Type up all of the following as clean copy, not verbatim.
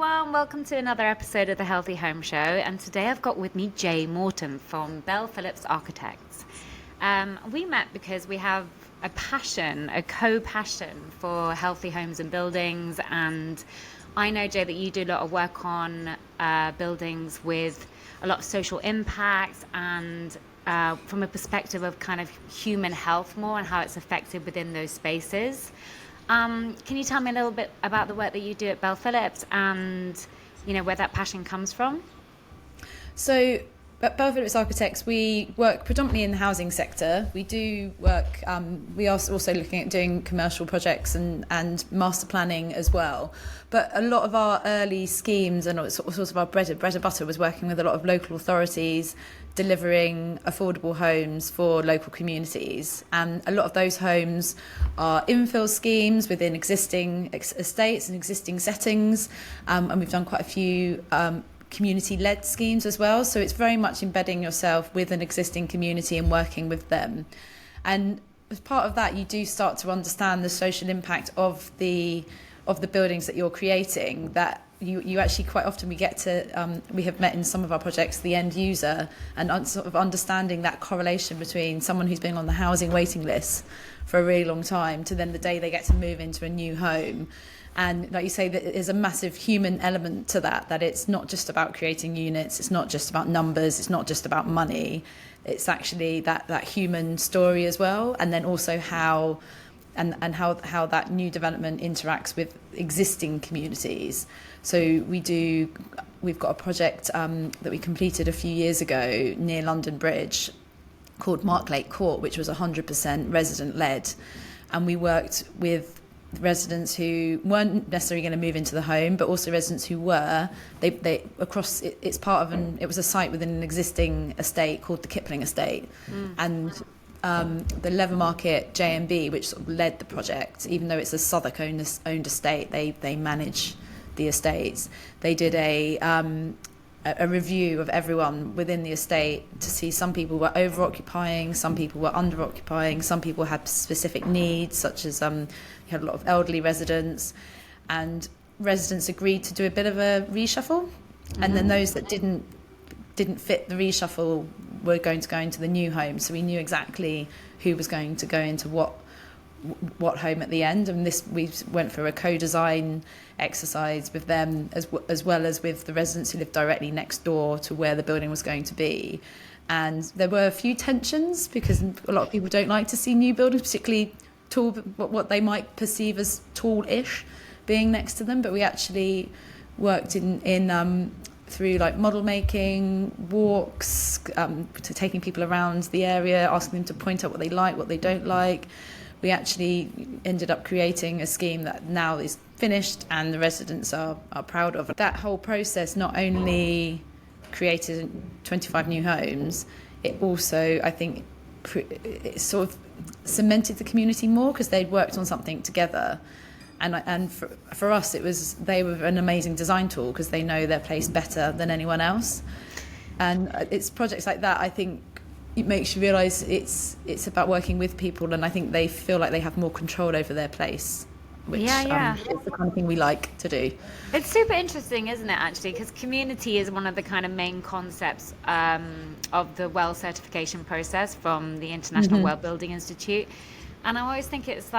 everyone, welcome to another episode of the Healthy Home Show. And today I've got with me Jay Morton from BellePhillips Architects. We met because we have a passion, a co-passion for healthy homes and buildings. And I know, Jay, that you do a lot of work on buildings with a lot of social impact and from a perspective of kind of human health more and how it's affected within those spaces. Can you tell me a little bit about the work that you do at BellePhillips and, where that passion comes from? So at BellePhillips Architects, we work predominantly in the housing sector. We do work, we are also looking at doing commercial projects and master planning as well. But a lot of our early schemes and sort of our bread and butter was working with a lot of local authorities, delivering affordable homes for local communities. And a lot of those homes are infill schemes within existing estates and existing settings. And we've done quite a few community-led schemes as well. So it's very much embedding yourself with an existing community and working with them. And as part of that, you do start to understand the social impact of the buildings that you're creating, that you actually quite often we have met in some of our projects the end user and sort of understanding that correlation between someone who's been on the housing waiting list for a really long time to then the day they get to move into a new home. And like you say, that there's a massive human element to that it's not just about creating units, it's not just about numbers, it's not just about money, it's actually that human story as well. And then also how that new development interacts with existing communities. So we've got a project that we completed a few years ago near London Bridge called Marklake Court, which was 100% resident led, and we worked with residents who weren't necessarily going to move into the home, but also residents who were. It was a site within an existing estate called the Kipling Estate, and the Levermarket J&B, which sort of led the project, even though it's a Southwark owned estate, they manage the estates. They did a review of everyone within the estate to see some people were over-occupying, some people were under-occupying, some people had specific needs, such as you had a lot of elderly residents, and residents agreed to do a bit of a reshuffle, and then those that didn't fit the reshuffle were going to go into the new home. So we knew exactly who was going to go into what home at the end, and we went through a co-design exercise with them as well as with the residents who lived directly next door to where the building was going to be. And there were a few tensions because a lot of people don't like to see new buildings, particularly tall, what they might perceive as tall-ish, being next to them. But we actually worked in through like model making, walks, to taking people around the area, asking them to point out what they like, what they don't like. We actually ended up creating a scheme that now is finished and the residents are proud of. That whole process not only created 25 new homes, it also, I think, it sort of cemented the community more because they'd worked on something together. And for us, they were an amazing design tool because they know their place better than anyone else. And it's projects like that, I think, it makes you realise it's about working with people, and I think they feel like they have more control over their place, which is the kind of thing we like to do. It's super interesting, isn't it, actually? Because community is one of the kind of main concepts of the WELL certification process from the International Well Building Institute. And I always think it's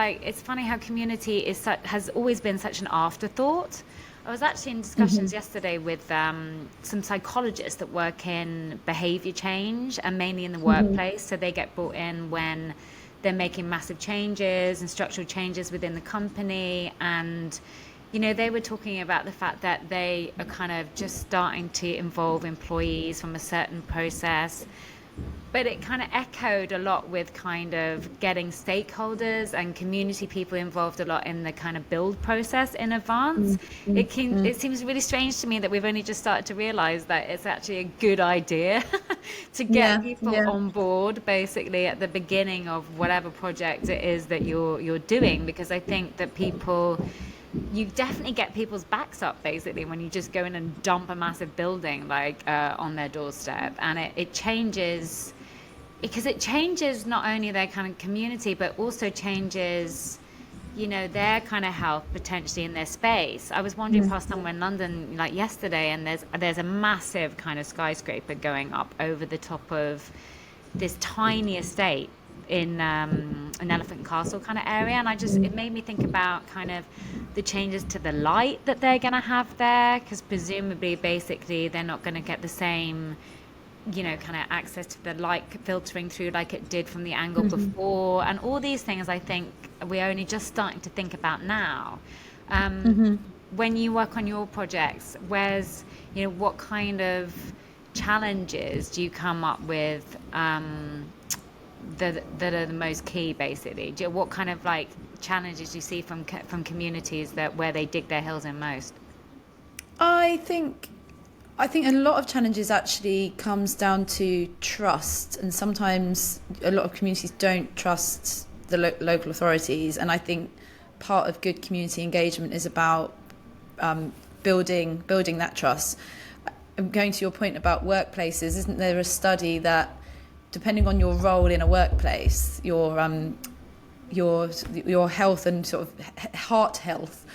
funny how community has always been such an afterthought. I was actually in discussions yesterday with some psychologists that work in behaviour change and mainly in the workplace. So they get brought in when they're making massive changes and structural changes within the company. And, they were talking about the fact that they are kind of just starting to involve employees from a certain process. But it kind of echoed a lot with kind of getting stakeholders and community people involved a lot in the kind of build process in advance. It seems really strange to me that we've only just started to realise that it's actually a good idea to get people on board basically at the beginning of whatever project it is that you're doing, because I think that you definitely get people's backs up basically when you just go in and dump a massive building on their doorstep, and it changes, because it changes not only their kind of community but also changes their kind of health potentially in their space. I was wandering past somewhere in London like yesterday, and there's a massive kind of skyscraper going up over the top of this tiny estate in an Elephant Castle kind of area, and it made me think about kind of the changes to the light that they're going to have there, because presumably basically they're not going to get the same kind of access to the light filtering through like it did from the angle before, and all these things I think we're only just starting to think about now. When you work on your projects, what kind of challenges do you come up with that are the most key, basically? What kind of like challenges do you see from communities where they dig their heels in most? I think a lot of challenges actually comes down to trust, and sometimes a lot of communities don't trust the local authorities, and I think part of good community engagement is about building that trust. Going to your point about workplaces, isn't there a study that depending on your role in a workplace, your health and sort of heart health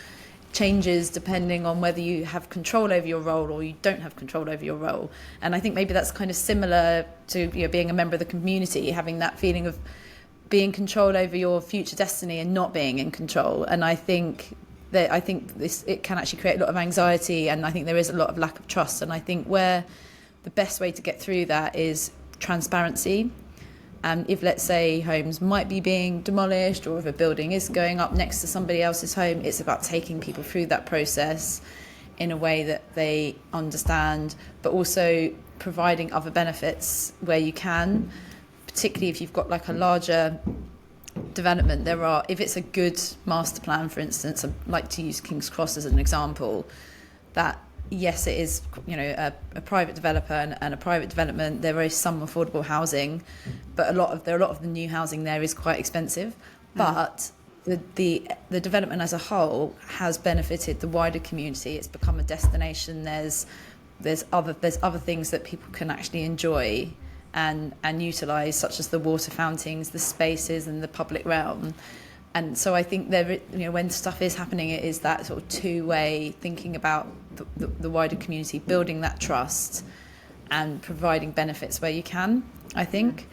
changes depending on whether you have control over your role or you don't have control over your role. And I think maybe that's kind of similar to being a member of the community, having that feeling of being control over your future destiny and not being in control. And I think it can actually create a lot of anxiety, and I think there is a lot of lack of trust. And I think where the best way to get through that is transparency. And if, let's say, homes might be being demolished, or if a building is going up next to somebody else's home, it's about taking people through that process in a way that they understand, but also providing other benefits where you can, particularly if you've got like a larger development. If it's a good master plan, for instance, I'd like to use King's Cross as an example, that yes, it is a private developer and a private development. There is some affordable housing, but a lot of the new housing there is quite expensive. But the development as a whole has benefited the wider community. It's become a destination. There's other things that people can actually enjoy and utilise, such as the water fountains, the spaces, and the public realm. And so I think when stuff is happening, it is that sort of two-way thinking about the wider community, building that trust and providing benefits where you can, I think.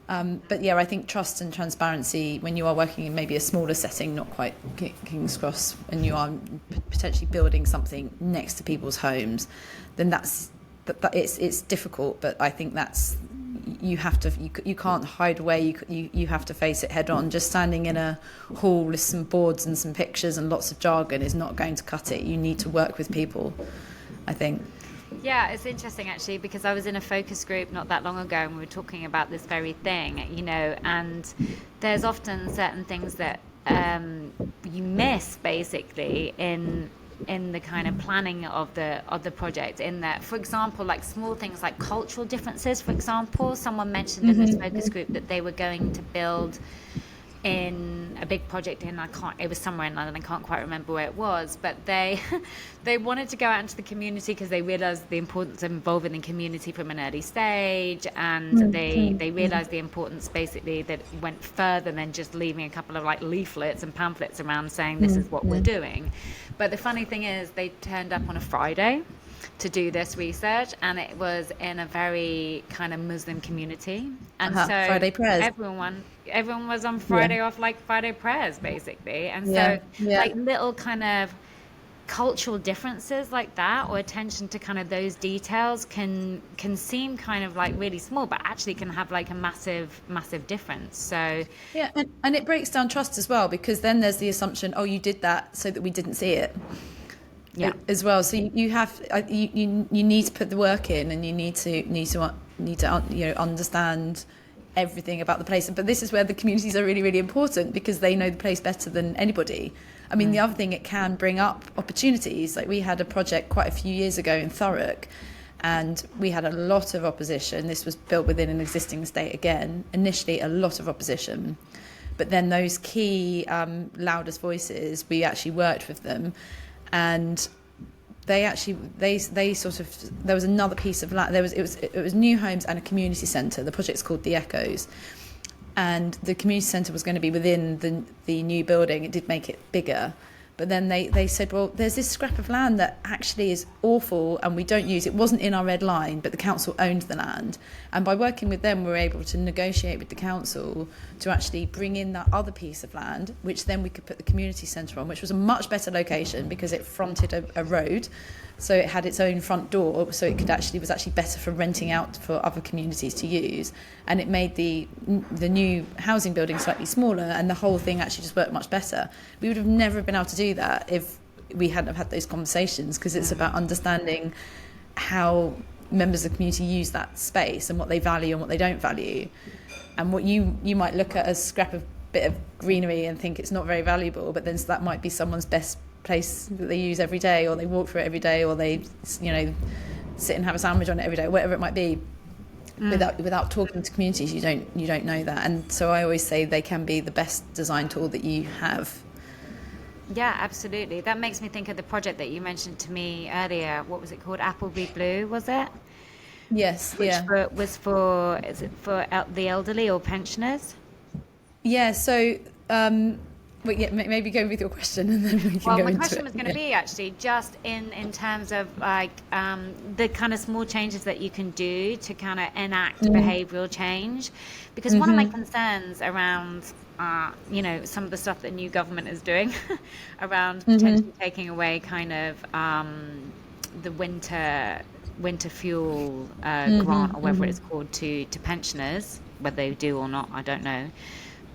But yeah, I think trust and transparency when you are working in maybe a smaller setting, not quite King's Cross, and you are potentially building something next to people's homes, then it's difficult. But I think you can't hide away. You have to face it head on. Just standing in a hall with some boards and some pictures and lots of jargon is not going to cut it. You need to work with people, I think. Yeah, it's interesting actually, because I was in a focus group not that long ago and we were talking about this very thing, and there's often certain things that you miss basically in the kind of planning of the project, in that, for example, like small things like cultural differences. For example, someone mentioned in this focus group that they were going to build in a big project it was somewhere in London, I can't quite remember where it was, but they wanted to go out into the community because they realised the importance of involving the community from an early stage, and they realised the importance basically that went further than just leaving a couple of like leaflets and pamphlets around saying this is what we're doing. But the funny thing is they turned up on a Friday to do this research, and it was in a very kind of Muslim community, and so Friday prayers. Everyone was on Friday off, like Friday prayers basically, and so like little kind of cultural differences like that, or attention to kind of those details can seem kind of like really small, but actually can have like a massive difference. So and it breaks down trust as well, because then there's the assumption, you did that so that we didn't see it. As well. So you need to put the work in, and you need to understand everything about the place. But this is where the communities are really, really important, because they know the place better than anybody. I mean, the other thing, it can bring up opportunities. Like we had a project quite a few years ago in Thurrock, and we had a lot of opposition. This was built within an existing estate again. Initially, a lot of opposition. But then those key loudest voices, we actually worked with them. And they sort of, there was another piece of land. It was new homes and a community centre. The project's called The Echoes, and the community centre was going to be within the new building. It did make it bigger. But then they said, well, there's this scrap of land that actually is awful and we don't use. It wasn't in our red line, but the council owned the land. And by working with them, we were able to negotiate with the council to actually bring in that other piece of land, which then we could put the community centre on, which was a much better location because it fronted a road. So it had its own front door, so it was actually better for renting out for other communities to use. And it made the new housing building slightly smaller, and the whole thing actually just worked much better. We would have never been able to do that if we hadn't have had those conversations, because it's about understanding how members of the community use that space and what they value and what they don't value. And what you might look at as bit of greenery and think it's not very valuable, but then that might be someone's best place that they use every day, or they walk through it every day, or they sit and have a sandwich on it every day, whatever it might be. Without talking to communities, you don't know that. And so I always say they can be the best design tool that you have. Yeah, absolutely. That makes me think of the project that you mentioned to me earlier. What was it called? Appleby Blue, was it? Yes. Is it for the elderly or pensioners? Yeah, so but yeah, maybe go with your question and then we can go into it. Well, my question was going to be actually just in terms of like the kind of small changes that you can do to kind of enact behavioural change, because one of my concerns around some of the stuff that new government is doing around potentially taking away kind of the winter fuel grant, or whatever it's called, to pensioners, whether they do or not, I don't know.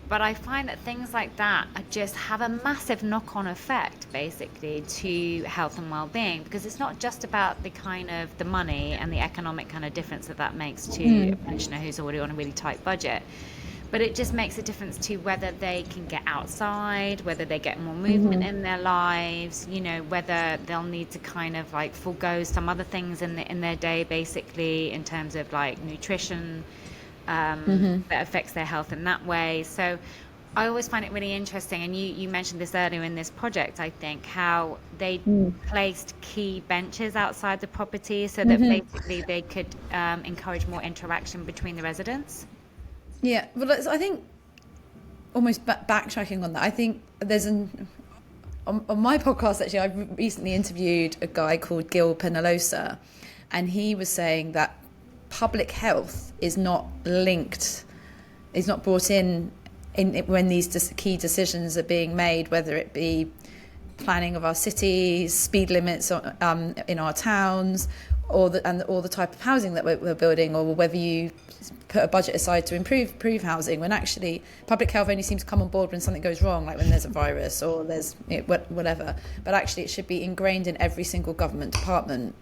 But I find that things like that just have a massive knock-on effect, basically, to health and well-being, because it's not just about the kind of the money and the economic kind of difference that makes to a pensioner who's already on a really tight budget, but it just makes a difference to whether they can get outside, whether they get more movement in their lives, whether they'll need to kind of like forego some other things in their day, basically, in terms of like nutrition. That affects their health in that way. So I always find it really interesting, and you mentioned this earlier in this project, I think, how they placed key benches outside the property so that basically they could encourage more interaction between the residents. Yeah, well, I think almost backtracking on that, I think there's on my podcast, actually, I've recently interviewed a guy called Gil Penalosa, and he was saying that public health is not brought in when these key decisions are being made, whether it be planning of our cities, speed limits in our towns, or the type of housing that we're building, or whether you put a budget aside to improve housing, when actually public health only seems to come on board when something goes wrong, like when there's a virus or there's whatever. But actually it should be ingrained in every single government department.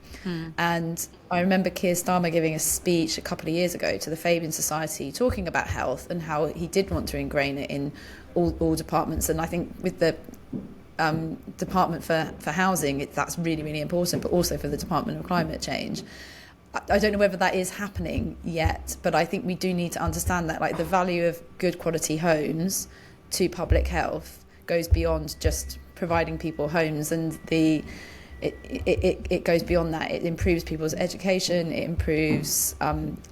And I remember Keir Starmer giving a speech a couple of years ago to the Fabian Society talking about health and how he did want to ingrain it in all departments. And I think with the Department for Housing, that's really, really important, but also for the Department of Climate Change. I don't know whether that is happening yet, but I think we do need to understand that, like, the value of good quality homes to public health goes beyond just providing people homes, and it goes beyond that. It improves people's education, it improves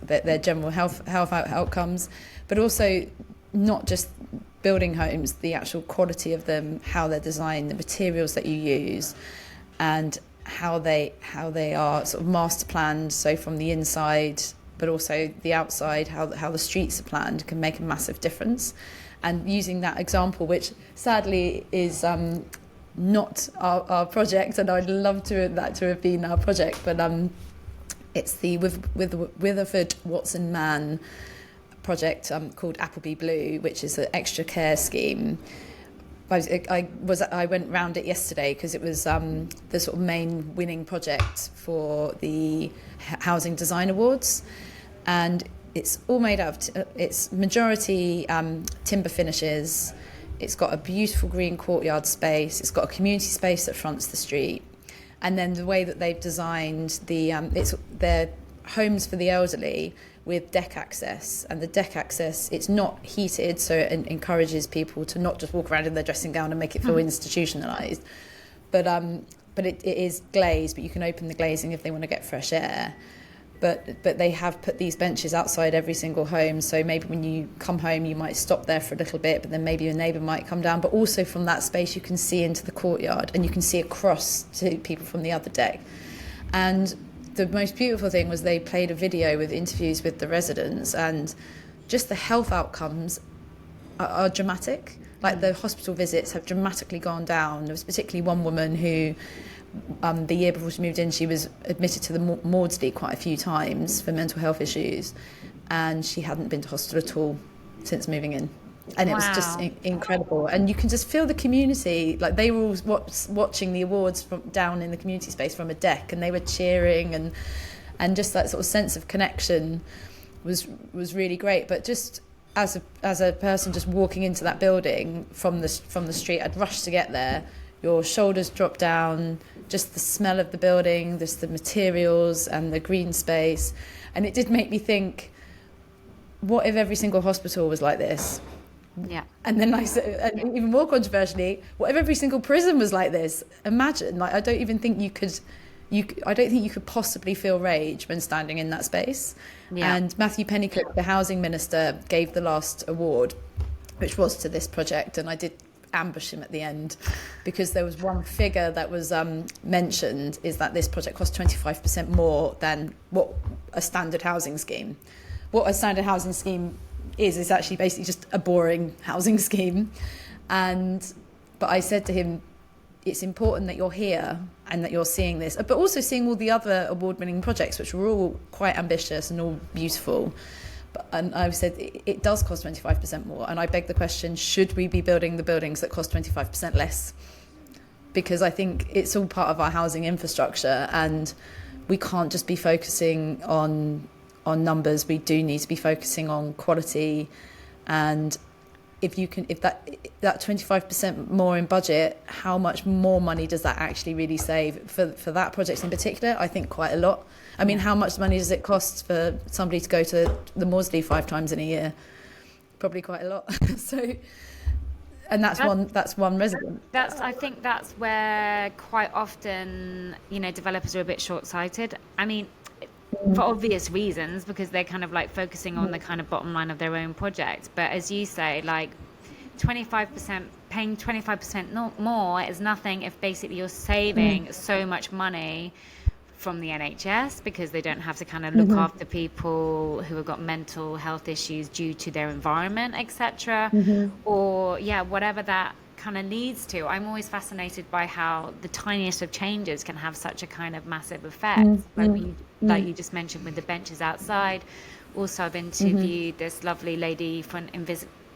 their general health outcomes, but also not just building homes, the actual quality of them, how they're designed, the materials that you use, and how they are sort of master planned, so from the inside but also the outside, how the streets are planned, can make a massive difference. And using that example, which sadly is not our project, and I'd love that to have been our project, but it's the Witherford Watson Mann project called Appleby Blue, which is an extra care scheme. I went round it yesterday because it was the sort of main winning project for the Housing Design Awards, and it's all made out of it's majority timber finishes. It's got a beautiful green courtyard space. It's got a community space that fronts the street, and then the way that they've designed they're homes for the elderly with deck access, and the deck access, it's not heated, so it encourages people to not just walk around in their dressing gown and make it feel institutionalized, but it is glazed, but you can open the glazing if they want to get fresh air. but they have put these benches outside every single home. So maybe when you come home, you might stop there for a little bit, but then maybe your neighbour might come down. But also from that space, you can see into the courtyard and you can see across to people from the other deck. And the most beautiful thing was they played a video with interviews with the residents, and just the health outcomes are dramatic. Like the hospital visits have dramatically gone down. There was particularly one woman who, the year before she moved in, she was admitted to the Maudsley quite a few times for mental health issues, and she hadn't been to hospital at all since moving in. And it was just incredible. And you can just feel the community, like they were all watching the awards from down in the community space from a deck, and they were cheering, and just that sort of sense of connection was really great. But just as a person just walking into that building from the street, I'd rush to get there. Your shoulders drop down, just the smell of the building, just the materials and the green space. And it did make me think, what if every single hospital was like this? Yeah. And then I said, and even more controversially, what if every single prison was like this? Imagine, like, I don't think you could possibly feel rage when standing in that space. Yeah. And Matthew Pennycook, the housing minister, gave the last award, which was to this project, and I did ambush him at the end because there was one figure that was mentioned, is that this project cost 25% more than what a standard housing scheme. What a standard housing scheme is actually basically just a boring housing scheme. But I said to him, it's important that you're here and that you're seeing this, but also seeing all the other award-winning projects, which were all quite ambitious and all beautiful. And I said, it does cost 25% more. And I beg the question, should we be building the buildings that cost 25% less? Because I think it's all part of our housing infrastructure, and we can't just be focusing on numbers. We do need to be focusing on quality. And if that 25% more in budget, how much more money does that actually really save for that project in particular? I think quite a lot. I mean, how much money does it cost for somebody to go to the Maudsley 5 times in a year? Probably quite a lot. So, and that's one resident. I think that's where quite often, developers are a bit short-sighted. I mean, for obvious reasons, because they're kind of like focusing on the kind of bottom line of their own project. But as you say, like 25%, paying 25% more is nothing if basically you're saving so much money from the NHS, because they don't have to kind of look after people who have got mental health issues due to their environment, etc. Or whatever that kind of leads to. I'm always fascinated by how the tiniest of changes can have such a kind of massive effect. Like you just mentioned with the benches outside. Also, I've interviewed this lovely lady from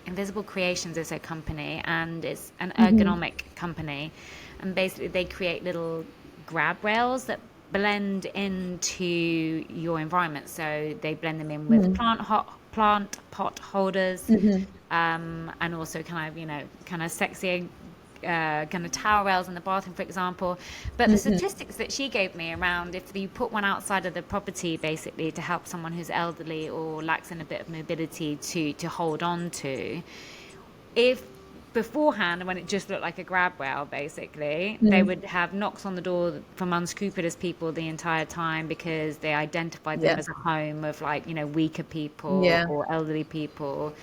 Invisible Creations is her company, and it's an ergonomic company, and basically they create little grab rails that blend into your environment. So they blend them in with plant pot holders, and also kind of sexy kind of towel rails in the bathroom, for example. But the statistics that she gave me around, if you put one outside of the property basically to help someone who's elderly or lacks in a bit of mobility to hold on to, if beforehand, when it just looked like a grab rail, basically, they would have knocks on the door from unscrupulous people the entire time, because they identified them as a home of weaker people or elderly people.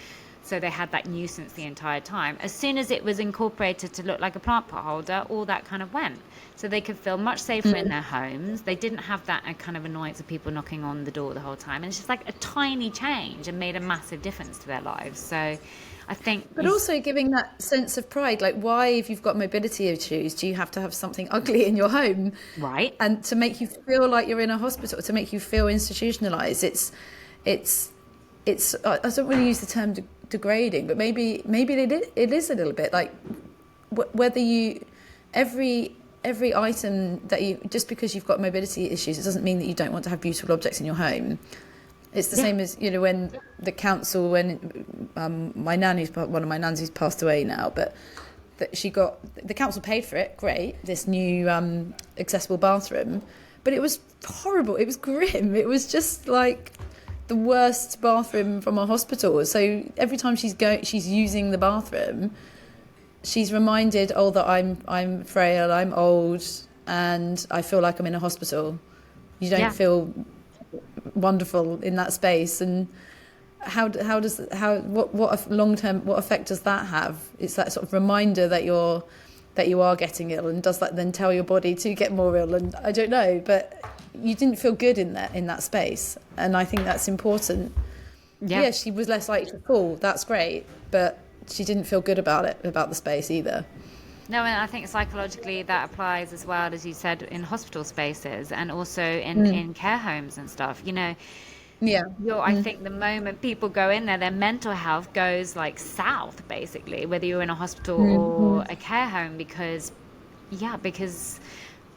So they had that nuisance the entire time. As soon as it was incorporated to look like a plant pot holder, all that kind of went. So they could feel much safer in their homes. They didn't have that kind of annoyance of people knocking on the door the whole time. And it's just like a tiny change and made a massive difference to their lives. So I think... But also giving that sense of pride, like why, if you've got mobility issues, do you have to have something ugly in your home? Right. And to make you feel like you're in a hospital, to make you feel institutionalised, it's I don't really use the term degrading, but maybe it is a little bit like whether you every item that you, just because you've got mobility issues, it doesn't mean that you don't want to have beautiful objects in your home. It's the same as when the council, when my nan, one of my nans who's passed away now, but that the council paid for it, great, this new accessible bathroom, but it was horrible, it was grim, it was just like the worst bathroom from a hospital. So every time she's using the bathroom, she's reminded, that I'm frail, I'm old, and I feel like I'm in a hospital. You don't feel wonderful in that space. And what long term, what effect does that have? It's that sort of reminder that you are getting ill, and does that then tell your body to get more ill? And I don't know, but you didn't feel good in that space, and I think that's important. Yeah, she was less likely to fall. That's great, but she didn't feel good about the space either. No, and I think psychologically that applies as well, as you said, in hospital spaces and also in care homes and stuff. Yeah. I think the moment people go in there, their mental health goes like south, basically, whether you're in a hospital or a care home, because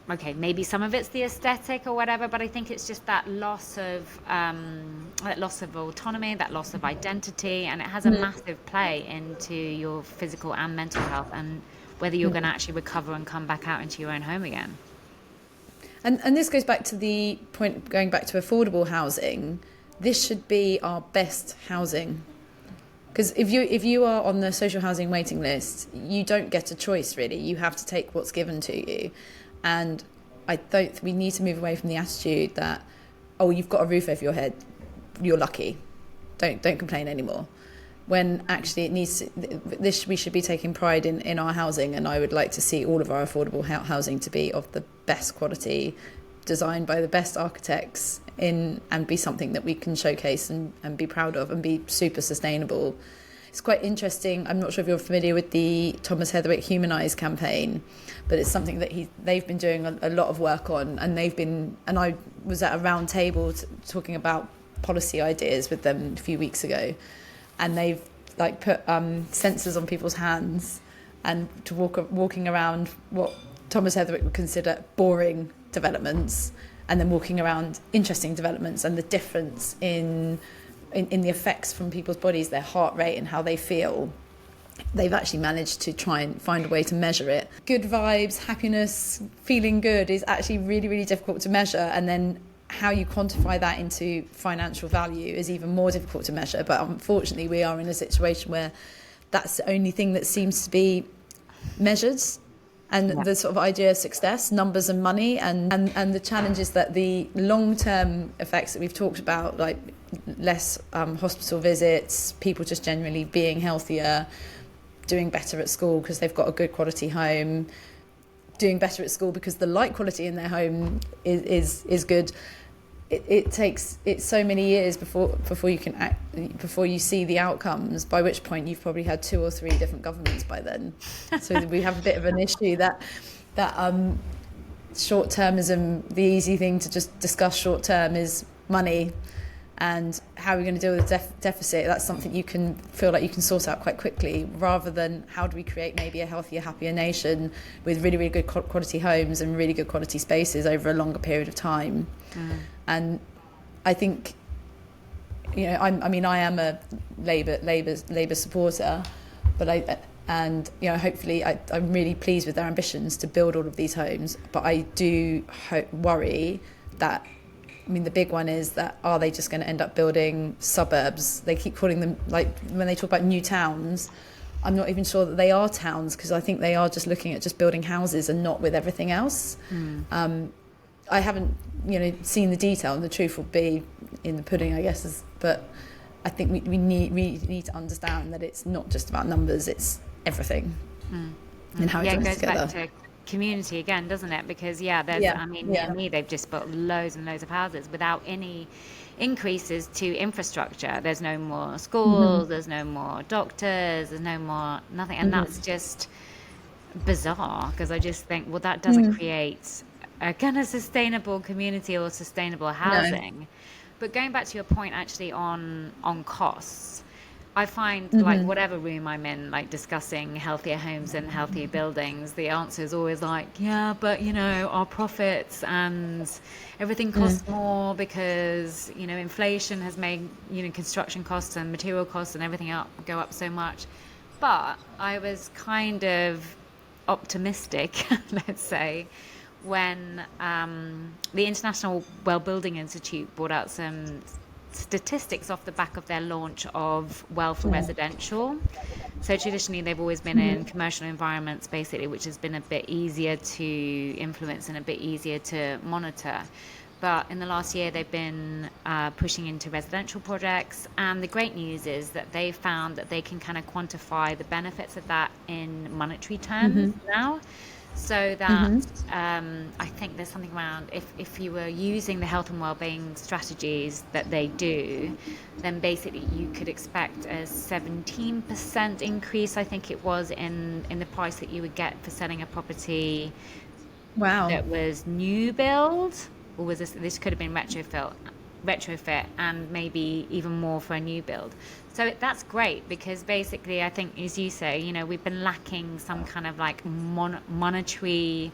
okay, maybe some of it's the aesthetic or whatever, but I think it's just that loss of autonomy, that loss of identity, and it has a massive play into your physical and mental health, and whether you're going to actually recover and come back out into your own home again. And this goes back to the point, going back to affordable housing. This should be our best housing, because if you are on the social housing waiting list, you don't get a choice really. You have to take what's given to you, and we need to move away from the attitude that, oh, you've got a roof over your head, you're lucky, don't complain anymore. When actually we should be taking pride in our housing, and I would like to see all of our affordable housing to be of the best quality, designed by the best architects, and be something that we can showcase and be proud of, and be super sustainable. It's quite interesting. I'm not sure if you're familiar with the Thomas Heatherwick Humanise campaign, but it's something that they've been doing a lot of work on, and I was at a round table talking about policy ideas with them a few weeks ago. And they've like put sensors on people's hands, and to walking around what Thomas Heatherwick would consider boring developments, and then walking around interesting developments, and the difference in the effects from people's bodies, their heart rate and how they feel. They've actually managed to try and find a way to measure it. Good vibes, happiness, feeling good is actually really, really difficult to measure, and then how you quantify that into financial value is even more difficult to measure. But unfortunately, we are in a situation where that's the only thing that seems to be measured, and the sort of idea of success, numbers and money, and the challenge is that the long-term effects that we've talked about, like less hospital visits, people just generally being healthier, doing better at school because they've got a good quality home, doing better at school because the light quality in their home is good. It takes so many years before you can before you see the outcomes, by which point you've probably had 2 or 3 different governments by then. So we have a bit of an issue that short-termism, the easy thing to just discuss short-term is money, and how are we going to deal with the deficit. That's something you can feel like you can sort out quite quickly, rather than how do we create maybe a healthier, happier nation with really, really good quality homes and really good quality spaces over a longer period of time. And I think, I am a Labour supporter, but hopefully I'm really pleased with their ambitions to build all of these homes. But I do worry that, the big one is that, are they just going to end up building suburbs? They keep calling them, like when they talk about new towns, I'm not even sure that they are towns, because I think they are just looking at just building houses and not with everything else. I haven't, seen the detail, and the truth will be in the pudding, I guess. But I think we need to understand that it's not just about numbers; it's everything, and how it comes together. Back to community again, doesn't it? Because near me, they've just built loads and loads of houses without any increases to infrastructure. There's no more schools, there's no more doctors, there's no more nothing, and that's just bizarre, because I just think, well, that doesn't create a kind of sustainable community or sustainable housing. No. But going back to your point actually on costs, I find like whatever room I'm in, like discussing healthier homes and healthier buildings, the answer is always like, yeah, but our profits and everything costs more because inflation has made construction costs and material costs and everything go up so much. But I was kind of optimistic, let's say, when the International Building Institute brought out some statistics off the back of their launch of Well for Residential. So traditionally they've always been in commercial environments, basically, which has been a bit easier to influence and a bit easier to monitor. But in the last year, they've been pushing into residential projects. And the great news is that they found that they can kind of quantify the benefits of that in monetary terms now. So that I think there's something around if you were using the health and wellbeing strategies that they do, then basically you could expect a 17% increase, I think it was, in the price that you would get for selling a property Wow. that was new build, or was this could have been retrofit, and maybe even more for a new build. So that's great because basically I think, as you say, you know, we've been lacking some kind of like monetary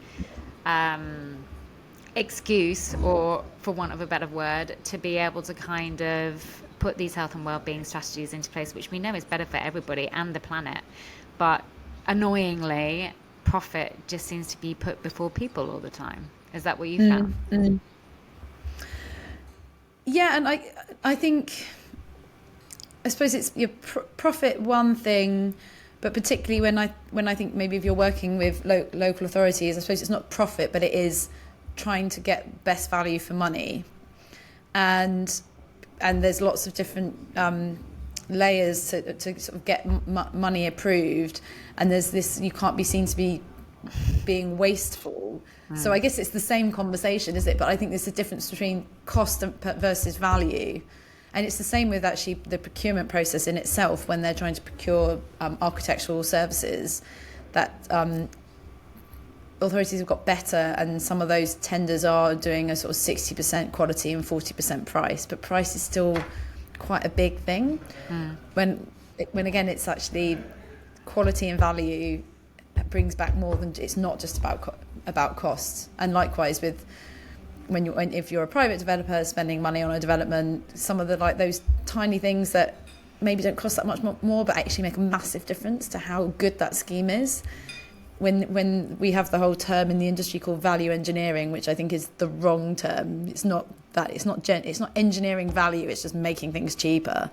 excuse, or for want of a better word, to be able to kind of put these health and well-being strategies into place, which we know is better for everybody and the planet. But annoyingly, profit just seems to be put before people all the time. Is that what you found? Yeah, and I think, I suppose it's your profit one thing, but particularly when I think maybe if you're working with local authorities, I suppose it's not profit, but it is trying to get best value for money, and there's lots of different layers to sort of get money approved, and there's this, you can't be seen to be being wasteful. So I guess it's the same conversation, is it? But I think there's a difference between cost versus value. And it's the same with actually the procurement process in itself when they're trying to procure architectural services, that authorities have got better, and some of those tenders are doing a sort of 60% quality and 40% price. But price is still quite a big thing. When again, it's actually quality and value brings back more than, it's not just about costs. And likewise with if you're a private developer spending money on a development, some of the like those tiny things that maybe don't cost that much more but actually make a massive difference to how good that scheme is. When we have the whole term in the industry called value engineering, which I think is the wrong term. It's not engineering value, it's just making things cheaper.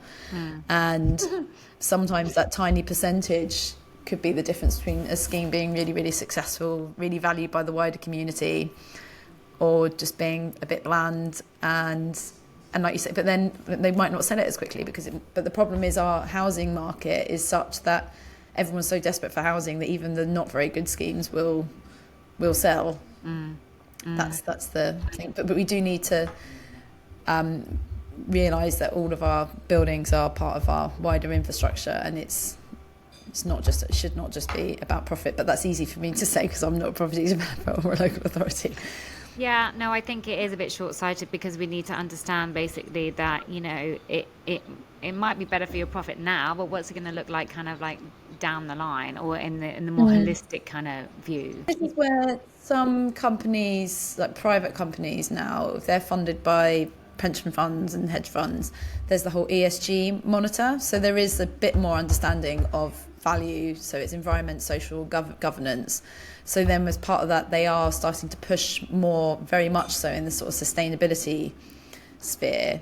And sometimes that tiny percentage could be the difference between a scheme being really, really successful, really valued by the wider community, or just being a bit bland and like you say, but then they might not sell it as quickly but the problem is our housing market is such that everyone's so desperate for housing that even the not very good schemes will sell. That's the thing. But we do need to realise that all of our buildings are part of our wider infrastructure, and it should not just be about profit. But that's easy for me to say because I'm not a property developer or a local authority. Yeah, no, I think it is a bit short-sighted because we need to understand basically that, you know, it might be better for your profit now, but what's it going to look like kind of like down the line, or in the more holistic kind of view? This is where some companies, like private companies now, if they're funded by pension funds and hedge funds, there's the whole ESG monitor. So there is a bit more understanding of value. So it's environment, social, governance. So then as part of that, they are starting to push more, very much so, in the sort of sustainability sphere,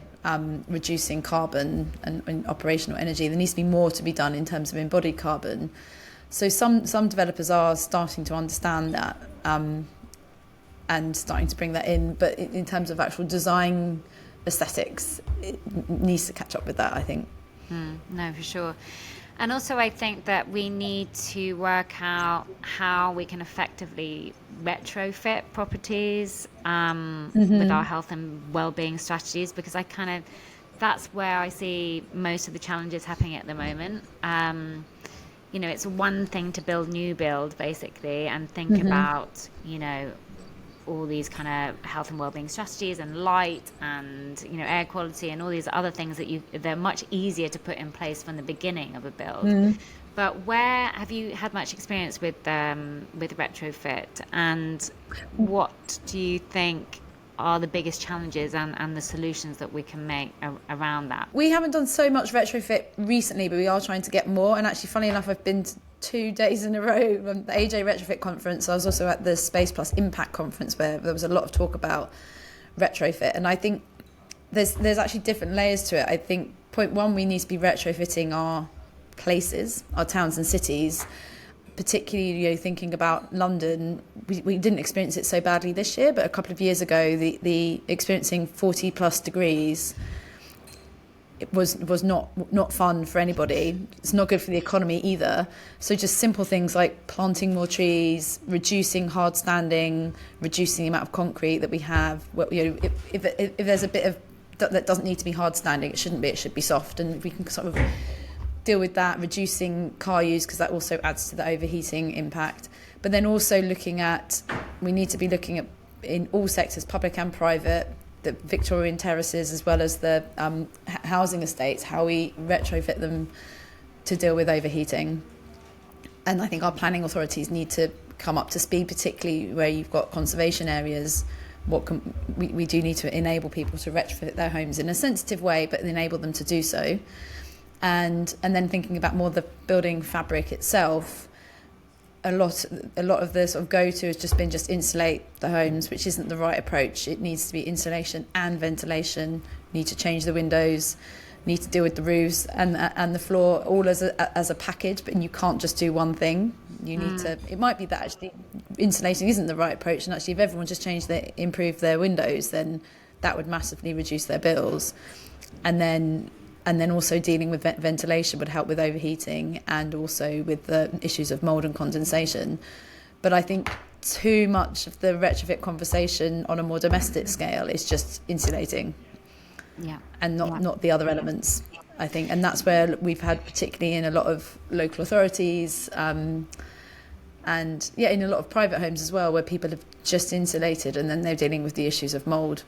reducing carbon and operational energy. There needs to be more to be done in terms of embodied carbon. So some developers are starting to understand that and starting to bring that in. But in terms of actual design aesthetics, it needs to catch up with that, I think. No, for sure. And also I think that we need to work out how we can effectively retrofit properties with our health and well-being strategies, because that's where I see most of the challenges happening at the moment. You know, it's one thing to build new build basically and think about, you know, all these kind of health and well-being strategies and light and, you know, air quality and all these other things that they're much easier to put in place from the beginning of a build. But where have you had much experience with retrofit, and what do you think are the biggest challenges and the solutions that we can make around that? We haven't done so much retrofit recently, but we are trying to get more. And actually, funny enough, I've been 2 days in a row on the AJ Retrofit Conference. I was also at the Space Plus Impact Conference where there was a lot of talk about retrofit. And I think there's actually different layers to it. I think point one, we need to be retrofitting our places, our towns and cities, particularly thinking about London, we didn't experience it so badly this year, but a couple of years ago, the experiencing 40 plus degrees, it was not fun for anybody. It's not good for the economy either. So just simple things like planting more trees, reducing hard standing, reducing the amount of concrete that we have. If there's a bit of that doesn't need to be hard standing, it shouldn't be. It should be soft, and we can sort of deal with that. Reducing car use, because that also adds to the overheating impact. But then also we need to be looking at in all sectors, public and private, the Victorian terraces as well as the housing estates, how we retrofit them to deal with overheating. And I think our planning authorities need to come up to speed, particularly where you've got conservation areas. We do need to enable people to retrofit their homes in a sensitive way, but enable them to do so. And then thinking about more the building fabric itself, a lot of the sort of go-to has just been insulate the homes, which isn't the right approach. It needs to be insulation and ventilation. Need to change the windows, need to deal with the roofs and the floor all as a package. But you can't just do one thing. You need to. It might be that actually insulating isn't the right approach, and actually if everyone just improved their windows, then that would massively reduce their bills. And then also dealing with ventilation would help with overheating and also with the issues of mould and condensation. But I think too much of the retrofit conversation on a more domestic scale is just insulating, and not the other elements, I think. And that's where we've had, particularly in a lot of local authorities and in a lot of private homes as well, where people have just insulated and then they're dealing with the issues of mould.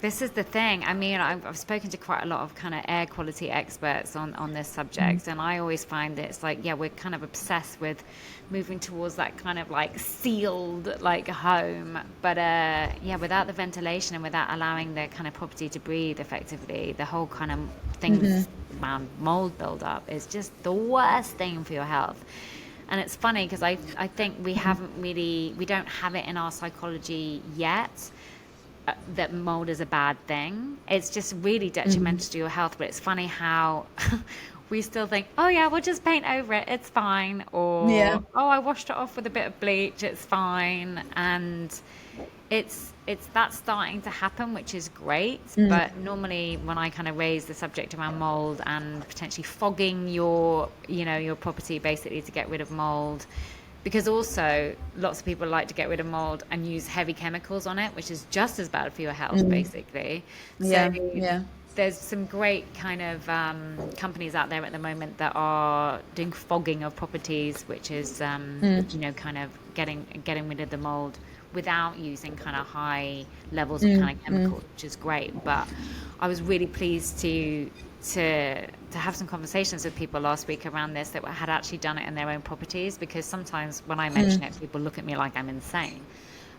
This is the thing. I mean, I've spoken to quite a lot of kind of air quality experts on this subject, and I always find that it's like, we're kind of obsessed with moving towards that kind of like sealed like home, but without the ventilation and without allowing the kind of property to breathe effectively, the whole kind of thing around mold buildup is just the worst thing for your health. And it's funny because I think we don't have it in our psychology yet that mold is a bad thing. It's just really detrimental to your health. But it's funny how we still think, we'll just paint over it, it's fine, or I washed it off with a bit of bleach, it's fine. And that's starting to happen, which is great. But normally when I kind of raise the subject around mold and potentially fogging your property basically to get rid of mold, because also lots of people like to get rid of mold and use heavy chemicals on it, which is just as bad for your health, basically. So there's some great kind of companies out there at the moment that are doing fogging of properties, which is kind of getting rid of the mold without using kind of high levels of kind of chemicals, which is great. But I was really pleased to have some conversations with people last week around this that had actually done it in their own properties, because sometimes when I mention it, people look at me like I'm insane.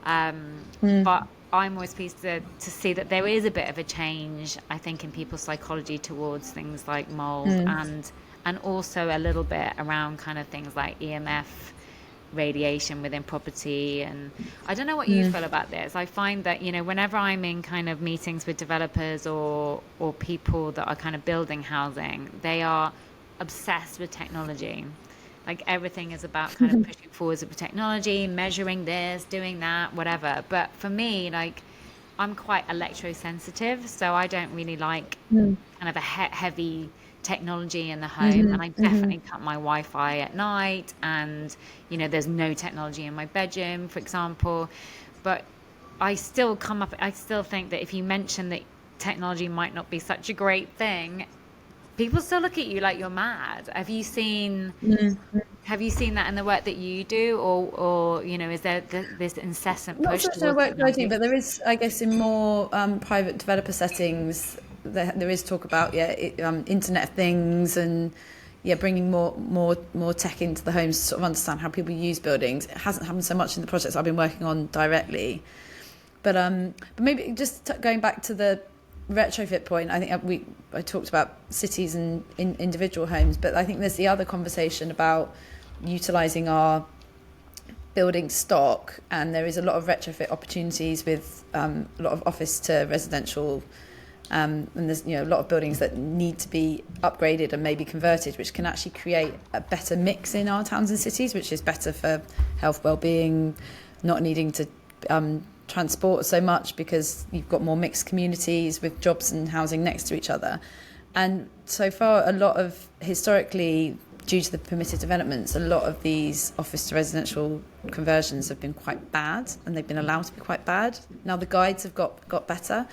But I'm always pleased to see that there is a bit of a change, I think, in people's psychology towards things like mold and also a little bit around kind of things like EMF radiation within property. And I don't know what you feel about this. I find that, whenever I'm in kind of meetings with developers or people that are kind of building housing, they are obsessed with technology. Like everything is about kind of pushing forwards with technology, measuring this, doing that, whatever. But for me, like, I'm quite electrosensitive, so I don't really like kind of a heavy technology in the home, and I definitely cut my Wi-Fi at night, and there's no technology in my bedroom, for example. But I still think that if you mention that technology might not be such a great thing, people still look at you like you're mad. Have you seen that in the work that you do, or is there this incessant push? Not such a work that I do, but there is, I guess, in more private developer settings, there is talk about Internet of Things and bringing more tech into the homes to sort of understand how people use buildings. It hasn't happened so much in the projects I've been working on directly, but maybe just going back to the retrofit point, I think I talked about cities and individual homes, but I think there's the other conversation about utilising our building stock, and there is a lot of retrofit opportunities with a lot of office to residential And there's a lot of buildings that need to be upgraded and maybe converted, which can actually create a better mix in our towns and cities, which is better for health, well-being, not needing to transport so much because you've got more mixed communities with jobs and housing next to each other. And so far, historically, due to the permitted developments, a lot of these office to residential conversions have been quite bad, and they've been allowed to be quite bad. Now the guides have got better,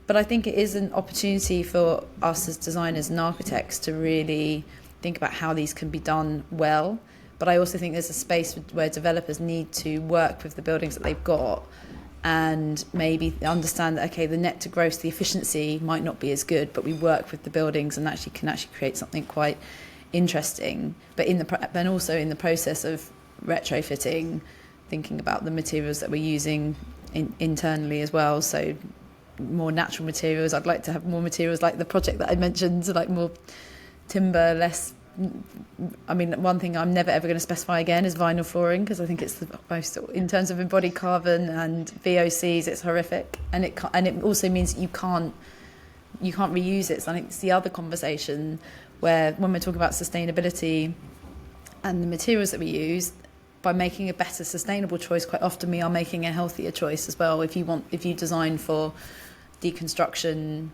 but I think it is an opportunity for us as designers and architects to really think about how these can be done well. But I also think there's a space where developers need to work with the buildings that they've got and maybe understand that, okay, the net to gross, the efficiency might not be as good, but we work with the buildings and can actually create something quite interesting. But and also in the process of retrofitting, thinking about the materials that we're using internally as well. So more natural materials. I'd like to have more materials like the project that I mentioned, like more timber, less. I mean, one thing I'm never ever going to specify again is vinyl flooring, because I think it's the most, in terms of embodied carbon and VOCs, it's horrific, and it also means that you can't reuse it. So I think it's the other conversation where when we're talking about sustainability and the materials that we use, by making a better sustainable choice, quite often we are making a healthier choice as well. If you design for deconstruction,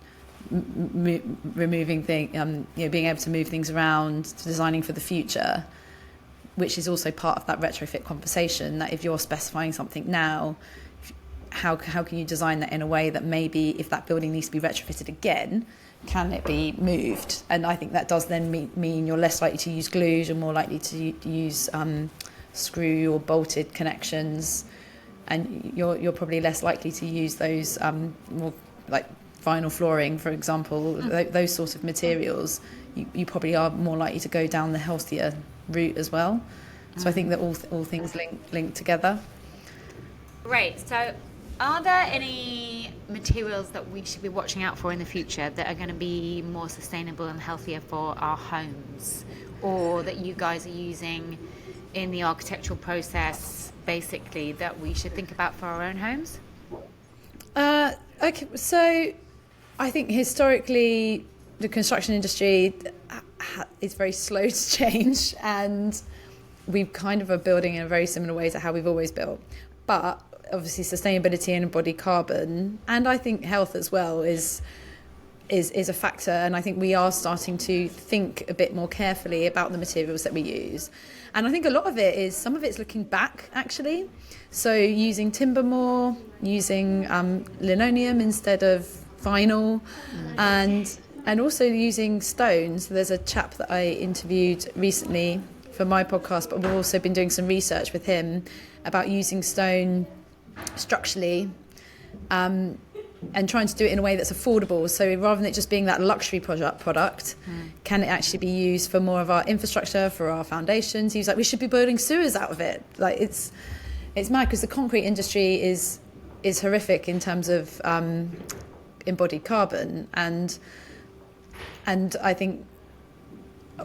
removing things, being able to move things around, designing for the future, which is also part of that retrofit conversation, that if you're specifying something now, how can you design that in a way that maybe if that building needs to be retrofitted again, can it be moved? And I think that does then mean you're less likely to use glues, you're more likely to use screw or bolted connections, and you're probably less likely to use those more like vinyl flooring, for example. Those sorts of materials, you probably are more likely to go down the healthier route as well. So I think that all things link together. Great. So are there any materials that we should be watching out for in the future that are going to be more sustainable and healthier for our homes, or that you guys are using in the architectural process, basically, that we should think about for our own homes? Okay, so I think historically the construction industry is very slow to change, and we kind of are building in a very similar way to how we've always built. But obviously sustainability and embodied carbon, and I think health as well, is a factor, and I think we are starting to think a bit more carefully about the materials that we use. And I think a lot of it is, some of it's looking back actually, so using timber more, using linoleum instead of vinyl, and also using stone. So there's a chap that I interviewed recently for my podcast, but we've also been doing some research with him about using stone structurally, and trying to do it in a way that's affordable. So rather than it just being that luxury product, can it actually be used for more of our infrastructure, for our foundations? He was like, we should be building sewers out of it. Like it's mad, because the concrete industry is horrific in terms of embodied carbon, and I think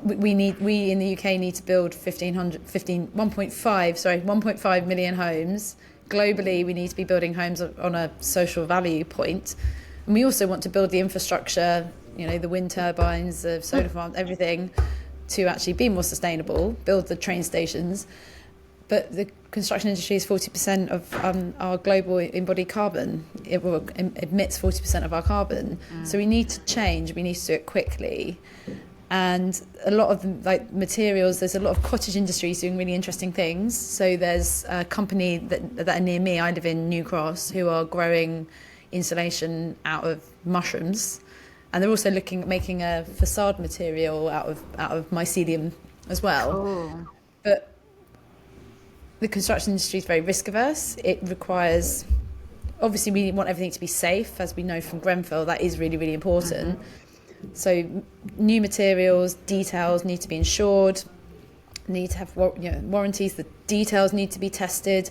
we in the UK need to build 1.5 million homes. Globally, we need to be building homes on a social value point. And we also want to build the infrastructure, the wind turbines, the solar farms, everything, to actually be more sustainable, build the train stations. But the construction industry is 40% of our global embodied carbon. It emits 40% of our carbon. So we need to change. We need to do it quickly. And a lot of materials, there's a lot of cottage industries doing really interesting things. So there's a company that are near me, I live in New Cross, who are growing insulation out of mushrooms. And they're also looking at making a facade material out of mycelium as well. Cool. But the construction industry is very risk averse. It requires, obviously we want everything to be safe, as we know from Grenfell, that is really, really important. So new materials, details need to be insured, need to have warranties, the details need to be tested.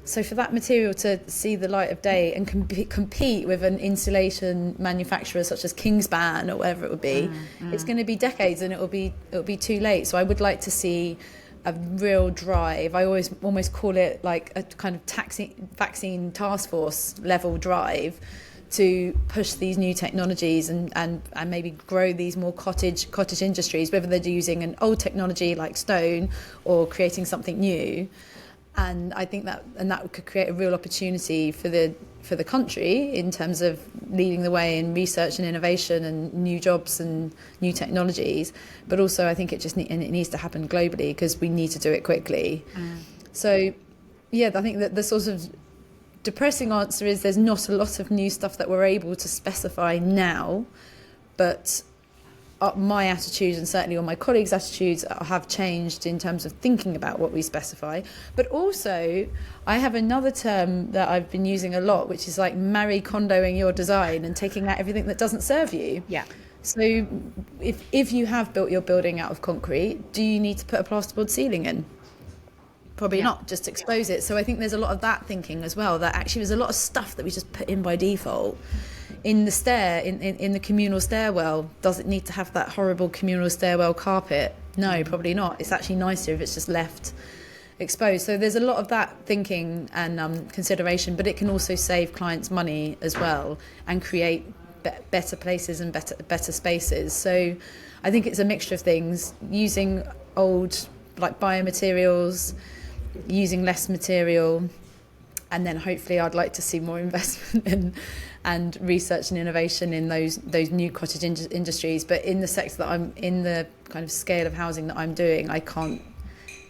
So for that material to see the light of day and compete with an insulation manufacturer such as Kingspan or whatever it would be, it's going to be decades, and it'll be too late. So I would like to see a real drive. I almost call it like a kind of vaccine task force level drive to push these new technologies and maybe grow these more cottage industries, whether they're using an old technology like stone or creating something new. And I think that could create a real opportunity for the country in terms of leading the way in research and innovation and new jobs and new technologies. But also I think it needs to happen globally because we need to do it quickly. So yeah, I think that the sort of depressing answer is there's not a lot of new stuff that we're able to specify now, but my attitudes and certainly all my colleagues' attitudes have changed in terms of thinking about what we specify. But also I have another term that I've been using a lot, which is like Marie Kondoing your design and taking out everything that doesn't serve you. Yeah. So if you have built your building out of concrete, do you need to put a plasterboard ceiling in? Probably not, just expose it. So I think there's a lot of that thinking as well, that actually there's a lot of stuff that we just put in by default. In the in the communal stairwell, does it need to have that horrible communal stairwell carpet? No, probably not. It's actually nicer if it's just left exposed. So there's a lot of that thinking and consideration, but it can also save clients money as well and create better places and better spaces. So I think it's a mixture of things, using old like biomaterials, using less material, and then hopefully I'd like to see more investment in and research and innovation in those new cottage industries. But in the sector that I'm in, the kind of scale of housing that I'm doing, I can't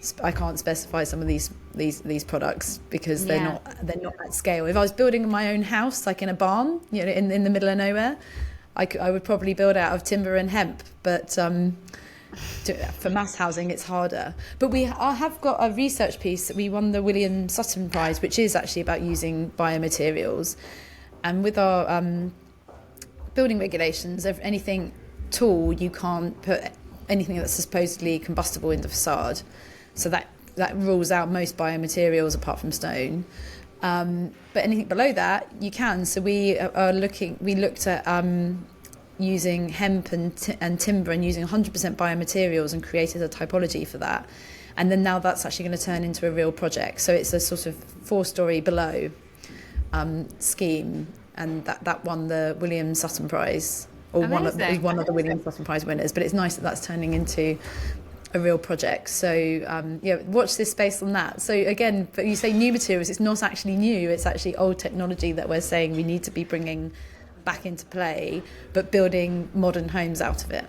specify some of these products because they're not at scale. If I was building my own house like in a barn, you know, in the middle of nowhere, I would probably build out of timber and hemp, but for mass housing it's harder. But I have got a research piece that we won the William Sutton Prize, which is actually about using biomaterials. And with our building regulations, if anything tall, you can't put anything that's supposedly combustible in the facade. So that rules out most biomaterials apart from stone. But anything below that, you can. So we looked at using hemp and timber and using 100% biomaterials and created a typology for that. And then now that's actually going to turn into a real project. So it's a sort of 4-story below scheme, and that won the William Sutton Prize, or one of the William Sutton Prize winners. But it's nice that that's turning into a real project. So watch this space on that. So again, but you say new materials, it's not actually new, it's actually old technology that we're saying we need to be bringing back into play, but building modern homes out of it.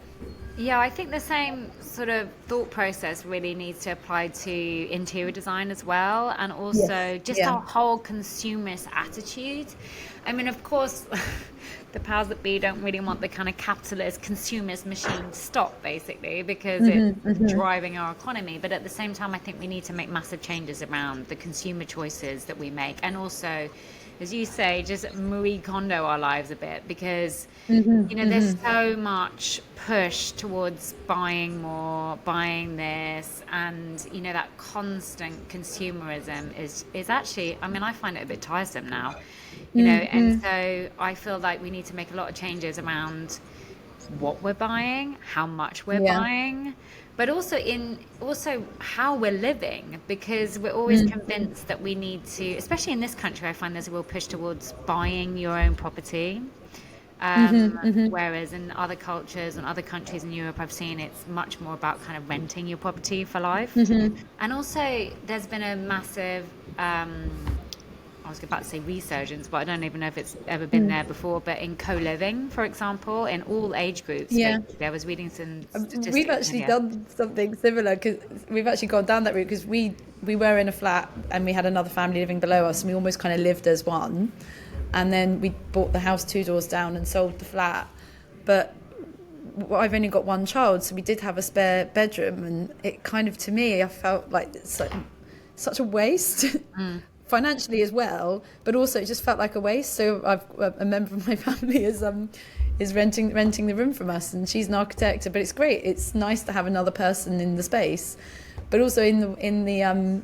Yeah, I think the same sort of thought process really needs to apply to interior design as well, and also our whole consumerist attitude. I mean, of course, the powers that be don't really want the kind of capitalist consumerist machine to stop, basically, because it's driving our economy. But at the same time, I think we need to make massive changes around the consumer choices that we make, and also, as you say, just Marie Kondo our lives a bit, because there's so much push towards buying more, buying this, and that constant consumerism is actually, I mean, I find it a bit tiresome now, and so I feel like we need to make a lot of changes around what we're buying, how much we're buying, but also how we're living, because we're always convinced that we need to, especially in this country, I find there's a real push towards buying your own property. Whereas in other cultures and other countries in Europe, I've seen it's much more about kind of renting your property for life. And also there's been a massive, I was about to say resurgence, but I don't even know if it's ever been there before, but in co-living, for example, in all age groups. I was reading some statistics. We've actually done something similar, because we've actually gone down that route, because we were in a flat and we had another family living below us, and we almost kind of lived as one. And then we bought the house 2 doors down and sold the flat. But I've only got one child, so we did have a spare bedroom, and it kind of, to me, I felt like it's like such a waste. Financially as well, but also it just felt like a waste. So a member of my family is renting the room from us, and she's an architect, but it's great. It's nice to have another person in the space. But also in the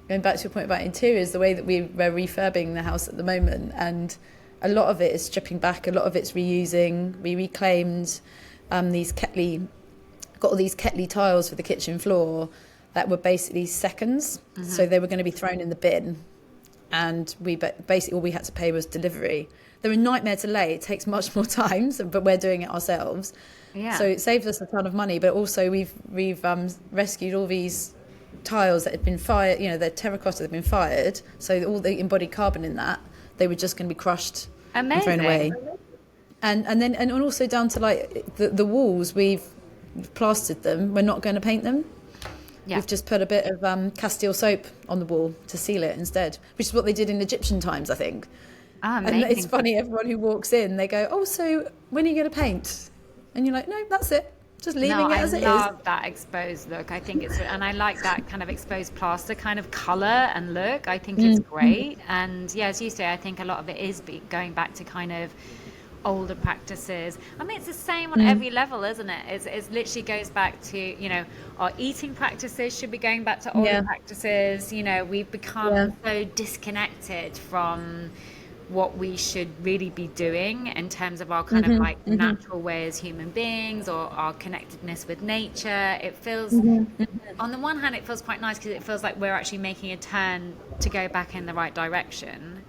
going back to your point about interiors, the way that we're refurbing the house at the moment, and a lot of it is stripping back, a lot of it's reusing. We reclaimed got all these Ketley tiles for the kitchen floor that were basically seconds, so they were going to be thrown in the bin, and we basically all we had to pay was delivery. they're a nightmare to lay. It takes much more time, but we're doing it ourselves. Yeah. So it saves us a ton of money, but also we've rescued all these tiles that had been fired, they're terracotta, they've been fired, so all the embodied carbon in that, they were just going to be crushed and thrown away. And also down to like the walls, we've plastered them, we're not going to paint them. Yeah. We've just put a bit of Castile soap on the wall to seal it instead, which is what they did in Egyptian times, I think. And it's funny, everyone who walks in, they go, oh, so when are you going to paint? And you're like, no, that's it. Just leaving it as it is. I love that exposed look. I think and I like that kind of exposed plaster kind of colour and look. I think it's great. And yeah, as you say, I think a lot of it is going back to kind of older practices. I mean, it's the same on every level, isn't it? It literally goes back to, our eating practices should be going back to older practices. We've become so disconnected from what we should really be doing in terms of our kind of like natural way as human beings, or our connectedness with nature. It feels, on the one hand, it feels quite nice because it feels like we're actually making a turn to go back in the right direction.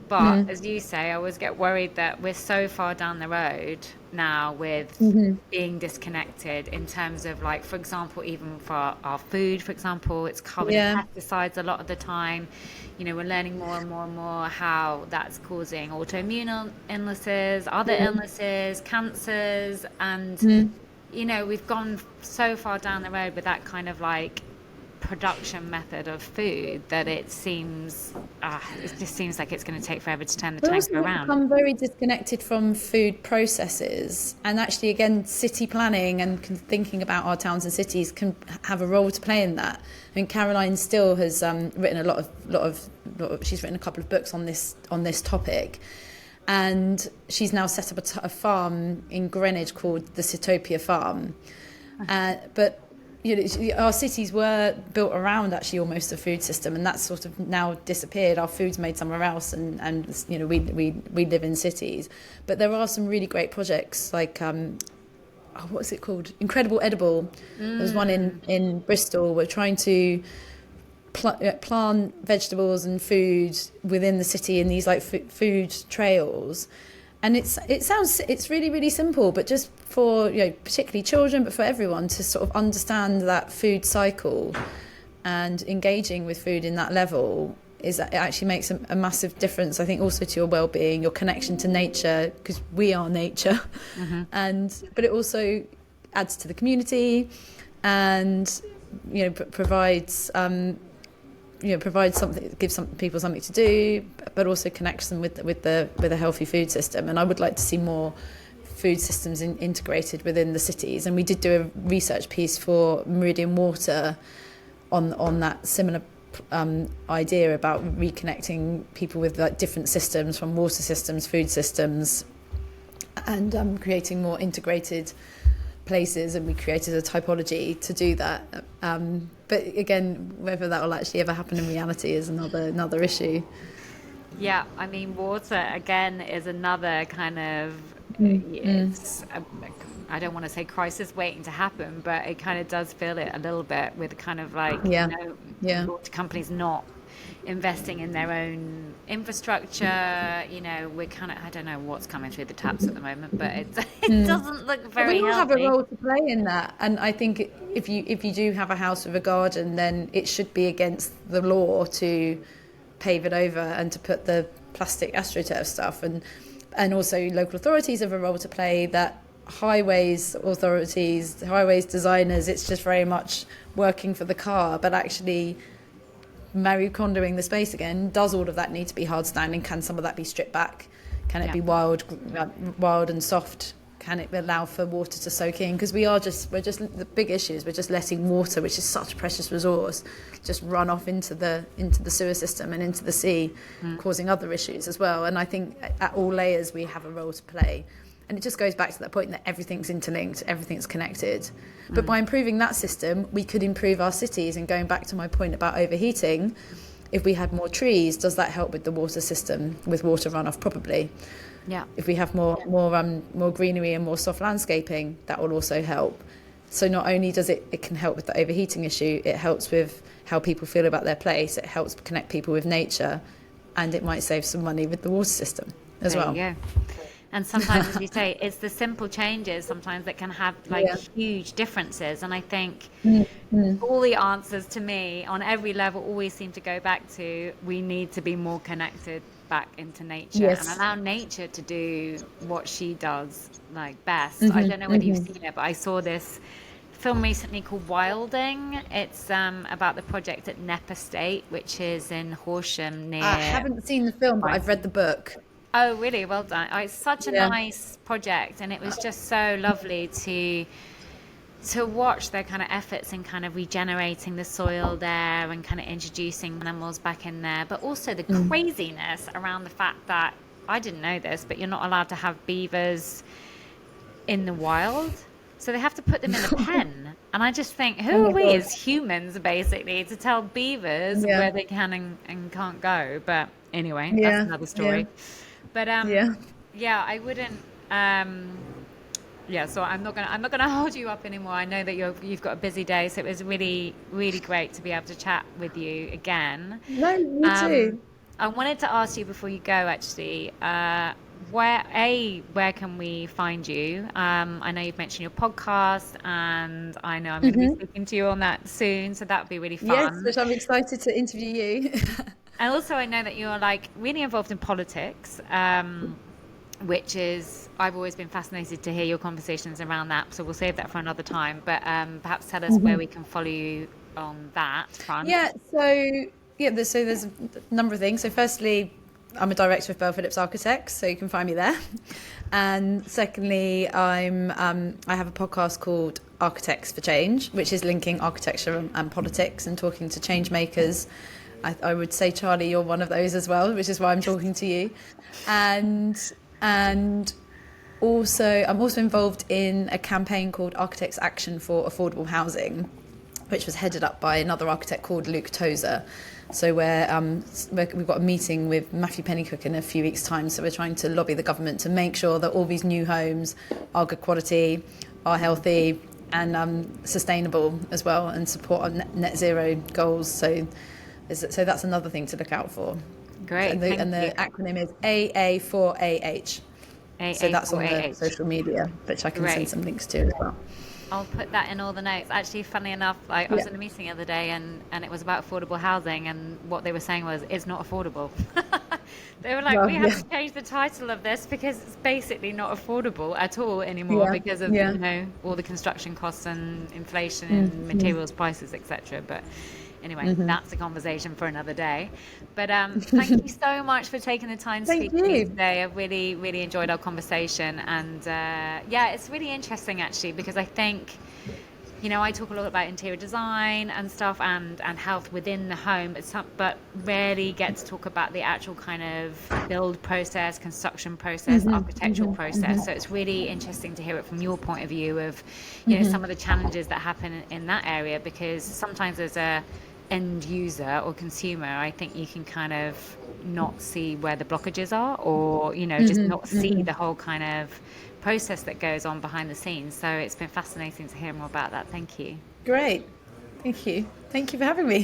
But as you say, I always get worried that we're so far down the road now with being disconnected in terms of, like, for example, even for our food, for example, it's covered in pesticides a lot of the time. We're learning more and more and more how that's causing autoimmune illnesses, other illnesses, cancers. And, we've gone so far down the road with that kind of like production method of food that it just seems like it's going to take forever to turn the tank around. We've become very disconnected from food processes, and actually, again, city planning and thinking about our towns and cities can have a role to play in that. I mean, Caroline Still has written a lot of she's written a couple of books on this topic, and she's now set up a farm in Greenwich called the Citopia Farm, but our cities were built around actually almost a food system, and that's sort of now disappeared. Our food's made somewhere else, and we live in cities. But there are some really great projects like what's it called? Incredible Edible. There's one in Bristol. We're trying to plant vegetables and food within the city in these like food trails. And it's really, really simple, but just for, particularly children, but for everyone to sort of understand that food cycle and engaging with food in that level it actually makes a massive difference. I think also to your well-being, your connection to nature, because we are nature, but it also adds to the community and, provides something, gives people something to do, but also connects them with a healthy food system. And I would like to see more food systems integrated within the cities. And we did do a research piece for Meridian Water on that similar idea about reconnecting people with like different systems, from water systems, food systems, and creating more integrated places. And we created a typology to do that. But again, whether that will actually ever happen in reality is another issue. Yeah, I mean, water again is another kind of it's I don't want to say crisis waiting to happen, but it kind of does feel it a little bit with kind of like water companies not investing in their own infrastructure. We're kind of, I don't know what's coming through the taps at the moment, but it doesn't look very healthy. We all have a role to play in that, and I think if you do have a house with a garden, then it should be against the law to pave it over and to put the plastic astroturf stuff, and also local authorities have a role to play. That highways authorities, highways designers, it's just very much working for the car, but actually Marie Kondoing the space again, does all of that need to be hard standing? Can some of that be stripped back? Can it be wild and soft? Can it allow for water to soak in? Because we're just the big issue is we're just letting water, which is such a precious resource, just run off into the sewer system and into the sea, causing other issues as well. And I think at all layers we have a role to play. And it just goes back to that point that everything's interlinked, everything's connected. But by improving that system, we could improve our cities. And going back to my point about overheating, if we had more trees, does that help with the water system, with water runoff? Probably. Yeah. If we have more greenery and more soft landscaping, that will also help. So not only does it can help with the overheating issue, it helps with how people feel about their place, it helps connect people with nature, and it might save some money with the water system. as There well. you go. And sometimes, as you say, it's the simple changes sometimes that can have like Yeah. huge differences. And I think Mm. all the answers to me on every level always seem to go back to we need to be more connected back into nature and Yes. allow nature to do what she does like best. I Hmm. don't know whether you've seen it, but I saw this film recently called Wilding. It's about the project at Knepp Estate, which is in Horsham I near haven't seen the film, but I've read Brighton. the book. Oh, really? Well done. Oh, it's such a Yeah. nice project, and it was just so lovely to watch their kind of efforts in kind of regenerating the soil there and kind of introducing animals back in there, but also the craziness around the fact that I didn't know this, but you're not allowed to have beavers in the wild. So they have to put them in a pen. And I just think, Oh who are my we God. as humans, basically, to tell beavers Yeah. where they can and can't go? But anyway, that's Yeah. another Yeah. story. But Yeah. yeah, I wouldn't. Yeah, so I'm not gonna hold you up anymore. I know that you've got a busy day, so it was really really great to be able to chat with you again. No, me Um, too. I wanted to ask you before you go, actually, where can we find you? I know you've mentioned your podcast, and I know I'm going to be speaking to you on that soon, so that would be really Yes, fun. which I'm excited to interview you. And also, I know that you're like really involved in politics, which is I've always been fascinated to hear your conversations around that. So we'll save that for another time. But perhaps tell us where we can follow you on that front. Yeah, there's a number of things. So firstly, I'm a director of BellePhillips Architects, so you can find me there. And secondly, I have a podcast called Architects for Change, which is linking architecture and politics and talking to change makers. I would say, Charlie, you're one of those as well, which is why I'm talking to you. And also, I'm also involved in a campaign called Architects Action for Affordable Housing, which was headed up by another architect called Luke Tozer. So we've got a meeting with Matthew Pennycook in a few weeks' time. So we're trying to lobby the government to make sure that all these new homes are good quality, are healthy, and sustainable as well, and support our net zero goals. So that's another thing to look out for. Great, And thank the you. acronym is AA4AH. So that's on the AA4AH. social media, which I can send Great. some links to as well. I'll put that in all the notes. Actually, funnily enough, I was Yeah. in a meeting the other day and it was about affordable housing, and what they were saying was it's not affordable. They were like, Well, we have yeah, to change the title of this because it's basically not affordable at all anymore yeah, because of, yeah. all the construction costs and inflation and materials prices, etc. But anyway, that's a conversation for another day. But thank you so much for taking the time to Thank speak to me you. today. I've really, really enjoyed our conversation. And yeah, it's really interesting actually, because I think, I talk a lot about interior design and stuff and health within the home, but rarely get to talk about the actual kind of build process, construction process, architectural process. So it's really interesting to hear it from your point of view of, some of the challenges that happen in that area, because sometimes as a end user or consumer, I think you can kind of not see where the blockages are, or just not see the whole kind of process that goes on behind the scenes. So it's been fascinating to hear more about that. Thank you. Great. Thank you. Thank you for having me.